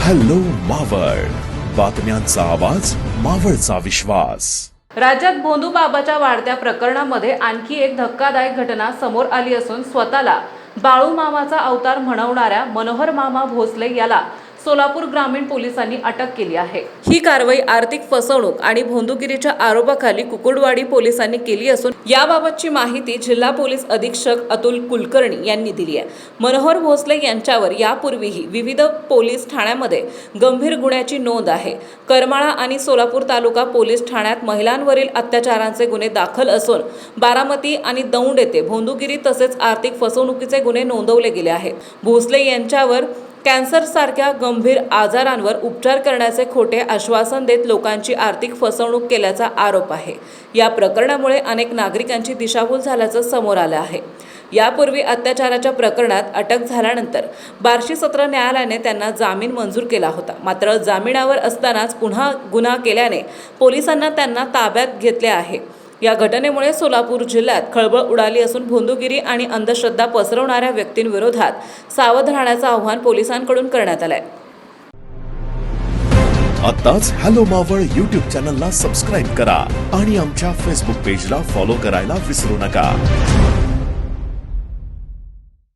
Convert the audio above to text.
Hello Maval, बातम्यांचा आवाज, मावळचा विश्वास। राज्यात भोंदू बाबाच्या वाढत्या प्रकरणामध्ये आणखी एक धक्कादायक घटना समोर आली असून स्वतःला बाळू मामाचा अवतार म्हणवणाऱ्या मनोहर मामा भोसले याला सोलापूर ग्रामीण पोलिसांनी अटक केली आहे। ही कारवाई आर्थिक फसवणूक आणि भोंदूगिरीच्या आरोपाखाली कुकुडवाडी पोलिसांनी केली असून याबाबतची माहिती जिल्हा पोलीस अधीक्षक अतुल कुलकर्णी यांनी दिली आहे। मनोहर भोसले यांच्यावर यापूर्वीही विविध पोलीस ठाण्यामध्ये गंभीर गुन्ह्याची नोंद आहे। करमाळा आणि सोलापूर तालुका पोलीस ठाण्यात महिलांवरील अत्याचारांचे गुन्हे दाखल असून बारामती आणि दौंड येथे भोंदूगिरी तसेच आर्थिक फसवणुकीचे गुन्हे नोंदवले गेले आहेत। भोसले यांच्यावर कॅन्सर सारख्या गंभीर आजारांवर उपचार करण्याचे खोटे आश्वासन देत लोकांची आर्थिक फसवणूक केल्याचा आरोप आहे। या प्रकरणामुळे अनेक नागरिकांची दिशाभूल झाल्याचं समोर आलं आहे। यापूर्वी अत्याचाराच्या प्रकरणात अटक झाल्यानंतर बार्शी सत्र न्यायालयाने त्यांना जामीन मंजूर केला होता। मात्र जामिनावर असतानाच पुन्हा गुन्हा केल्याने पोलिसांना त्यांना ताब्यात घेतले आहे। या घटनेमुळे सोलापूर जिल्ह्यात खळबळ उडाली असून भोंदूगिरी आणि अंधश्रद्धा पसरवणाऱ्या व्यक्तींविरोधात सावध राहण्याचं आवाहन पोलिसांकडून करण्यात आलंय। आताच हॅलो मावळ YouTube चॅनलला सबस्क्राईब करा आणि आमच्या Facebook पेजला फॉलो करायला विसरू नका।